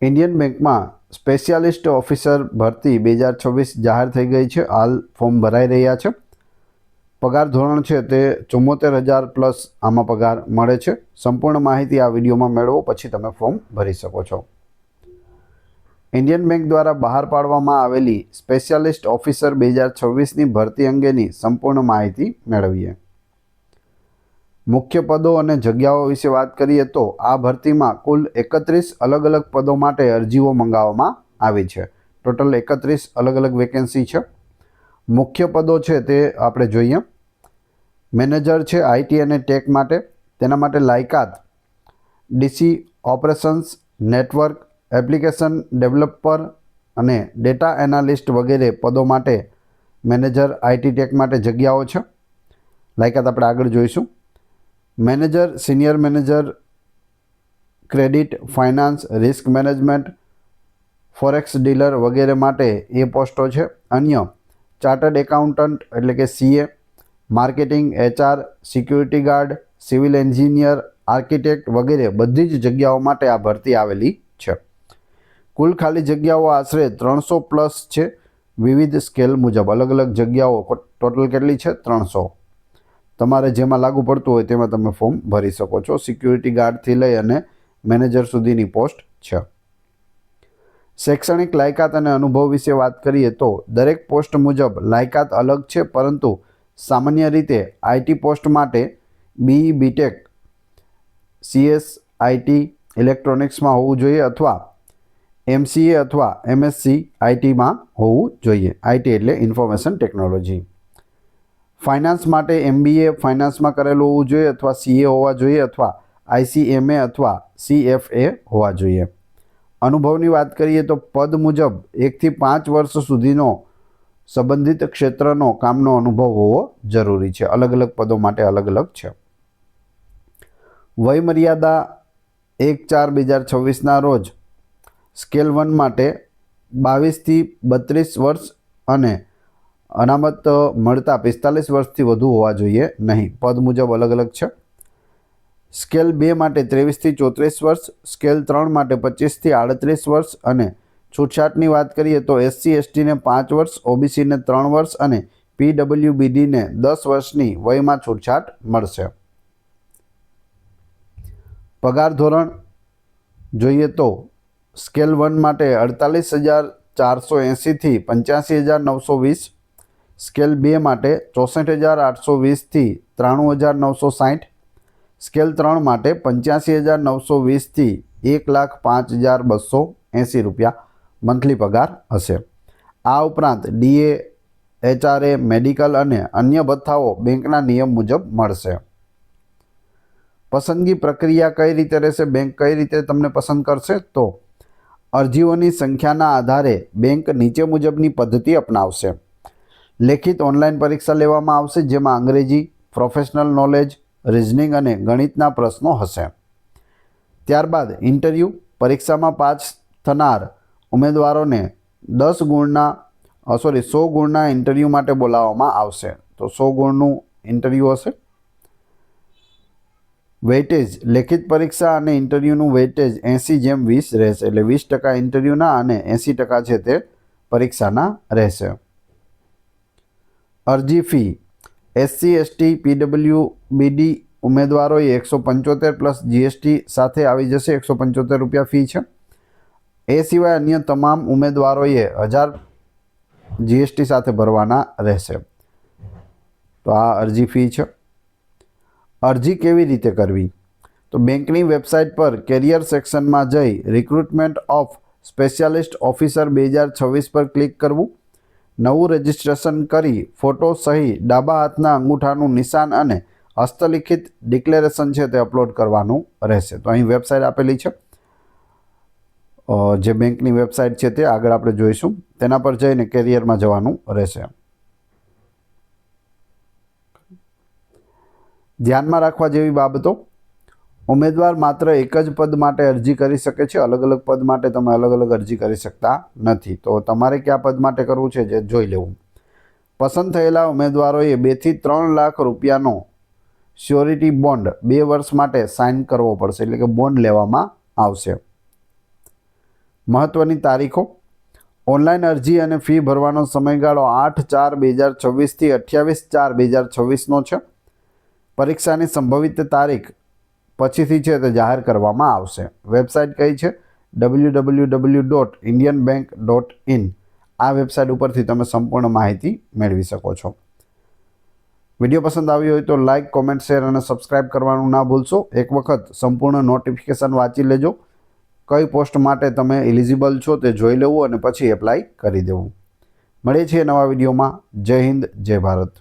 Indian બેંકમાં specialist officer ભરતી 2026 જાહેર થઈ ગઈ છે. હાલ ફોર્મ ભરાઈ રહ્યા છે. પગાર ધોરણ છે તે 74,000 પ્લસ આમાં પગાર મળે છે. સંપૂર્ણ માહિતી આ વિડીયોમાં મેળવો, પછી તમે ફોર્મ ભરી શકો છો. ઇન્ડિયન બેંક દ્વારા બહાર પાડવામાં આવેલી સ્પેશિયાલિસ્ટ ઓફિસર 2026ની ભરતી અંગેની સંપૂર્ણ માહિતી મેળવીએ. મુખ્ય પદો અને જગ્યાઓ વિશે વાત કરીએ તો આ ભરતીમાં કુલ 31 અલગ અલગ પદો માટે અરજીઓ મંગાવવામાં આવી છે. ટોટલ 31 અલગ અલગ વેકેન્સી છે. મુખ્ય પદો છે તે આપણે જોઈએ. મેનેજર છે આઈટી અને ટેક માટે, તેના માટે લાયકાત DC operations, network, application developer અને ડેટા એનાલિસ્ટ વગેરે પદો માટે મેનેજર આઈટી ટેક માટે જગ્યાઓ છે. લાયકાત આપણે આગળ જોઈશું. Manager, senior manager, credit, finance, risk management, forex dealer વગેરે માટે એ પોસ્ટો છે. અન્ય ચાર્ટર્ડ એકાઉન્ટન્ટ એટલે કે CA, marketing, HR, security guard, civil engineer, architect વગેરે બધી જ જગ્યાઓ માટે આ ભરતી આવેલી છે. કુલ ખાલી જગ્યાઓ આશરે 300 પ્લસ છે. વિવિધ સ્કેલ મુજબ અલગ અલગ જગ્યાઓ ટોટલ કેટલી છે? 300. તમારે જેમાં લાગુ પડતું હોય તેમાં તમે ફોર્મ ભરી શકો છો. સિક્યુરિટી ગાર્ડથી લઈ અને મેનેજર સુધીની પોસ્ટ છે. શૈક્ષણિક લાયકાત અને અનુભવ વિશે વાત કરીએ તો દરેક પોસ્ટ મુજબ લાયકાત અલગ છે, પરંતુ સામાન્ય રીતે આઈટી પોસ્ટ માટે બીઈ, બીટેક, સીએસ, આઈટી, ઇલેક્ટ્રોનિક્સમાં હોવું જોઈએ અથવા એમસીએ અથવા એમએસસી આઈટીમાં હોવું જોઈએ. આઈટી એટલે ઇન્ફોર્મેશન ટેકનોલોજી. ફાઇનાન્સ માટે એમબીએ ફાઇનાન્સમાં કરેલું હોવું જોઈએ અથવા સીએ હોવા જોઈએ અથવા આઈસીએમએ અથવા સીએફએ હોવા જોઈએ. અનુભવની વાત કરીએ તો પદ મુજબ 1 થી 5 વર્ષ સુધીનો સંબંધિત ક્ષેત્રનો કામનો અનુભવ હોવો જરૂરી છે. અલગ અલગ પદો માટે અલગ અલગ છે. વય મર્યાદા 1/4/2026ના રોજ સ્કેલ 1 માટે 22 થી 32 વર્ષ અને અનામત મળતા 45 વર્ષથી વધુ હોવા જોઈએ નહીં. પદ મુજબ અલગ અલગ છે. સ્કેલ 2 માટે 23 થી 34 વર્ષ, સ્કેલ 3 માટે 25 થી 38 વર્ષ અને છૂટછાટની વાત કરીએ તો એસસી એસટીને 5 વર્ષ, ઓબીસીને 3 વર્ષ અને પીડબ્લ્યુબીડીને 10 વર્ષની વયમાં છૂટછાટ મળશે. પગાર ધોરણ જોઈએ તો સ્કેલ 1 માટે 48,480 થી 85,920, સ્કેલ 2 માટે 64,820 થી 93,960, સ્કેલ 3 માટે 85,920 થી 1,05,280 રૂપિયા મંથલી પગાર હશે. આ ઉપરાંત ડીએ, એચઆરએ, મેડિકલ અને અન્ય ભથ્થાઓ બેંકના નિયમ મુજબ મળશે. પસંદગી પ્રક્રિયા કઈ રીતે રહેશે? બેંક કઈ રીતે તમને પસંદ કરશે? તો અરજીઓની સંખ્યાના આધારે બેંક નીચે મુજબની પદ્ધતિ અપનાવશે. લેખિત ઓનલાઈન પરીક્ષા લેવામાં આવશે, જેમાં અંગ્રેજી, પ્રોફેશનલ નોલેજ, રિઝનિંગ અને ગણિતના પ્રશ્નો હશે. ત્યારબાદ ઇન્ટરવ્યૂ. પરીક્ષામાં પાસ થનાર ઉમેદવારોને 100 ગુણના ઇન્ટરવ્યૂ માટે બોલાવવામાં આવશે. તો 100 ગુણનું ઇન્ટરવ્યૂ હશે. વેઇટેજ. લેખિત પરીક્ષા અને ઇન્ટરવ્યૂનું વેઇટેજ 80/20 રહેશે. એટલે 20% ઇન્ટરવ્યૂના અને 80% છે તે પરીક્ષાના રહેશે. અરજી ફી. એસસી એસટી પીડબ્લ્યુબીડી ઉમેદવારોએ 175 પ્લસ જીએસટી સાથે આવી જશે. 175 રૂપિયા ફી છે. એ સિવાય અન્ય તમામ ઉમેદવારોએ 1000 જીએસટી સાથે ભરવાના રહેશે. તો આ અરજી ફી છે. અરજી કેવી રીતે કરવી? તો બેંકની વેબસાઇટ પર કેરિયર સેક્શનમાં જઈ રિક્રુટમેન્ટ ઓફ સ્પેશિયાલિસ્ટ ઓફિસર 2026 પર ક્લિક કરવું. નવું રજિસ્ટ્રેશન કરી ફોટો સહી, ડાબા હાથના અંગૂઠાનું નિશાન અને હસ્તલિખિત ડિક્લેરેશન છે તે અપલોડ કરવાનું રહેશે. તો અહીં વેબસાઇટ આપેલી છે. જે બેંકની વેબસાઇટ છે તે આગળ આપણે જોઈશું. તેના પર જઈને કેરિયરમાં જવાનું રહેશે. ધ્યાનમાં રાખવા જેવી બાબતો. ઉમેદવાર માત્ર એક જ પદ માટે અરજી કરી શકે છે. અલગ અલગ પદ માટે તમે અલગ અલગ અરજી કરી શકતા નથી. તો તમારે કયા પદ માટે કરવું છે જે જોઈ લેવું. પસંદ થયેલા ઉમેદવારોએ 2 થી 3 લાખ રૂપિયાનો શ્યોરિટી બોન્ડ 2 વર્ષ માટે સાઇન કરવો પડશે. એટલે કે બોન્ડ લેવામાં આવશે. મહત્ત્વની તારીખો: ઓનલાઈન અરજી અને ફી ભરવાનો સમયગાળો 8/4/2026 થી 28/4/2026નો છે. પરીક્ષાની સંભવિત તારીખ પછીથી છે તે જાહેર કરવામાં આવશે. વેબસાઇટ કઈ છે? www.indianbank.in. આ વેબસાઇટ ઉપરથી તમે સંપૂર્ણ માહિતી મેળવી શકો છો. વિડીયો પસંદ આવ્યો હોય તો લાઇક, કોમેન્ટ, શેર અને સબસ્ક્રાઇબ કરવાનું ના ભૂલશો. એક વખત સંપૂર્ણ નોટિફિકેશન વાંચી લેજો. કઈ પોસ્ટ માટે તમે એલિજિબલ છો તે જોઈ લેવું અને પછી એપ્લાય કરી દેવું. મળીએ છીએ નવા વિડીયોમાં. જય હિન્દ, જય ભારત.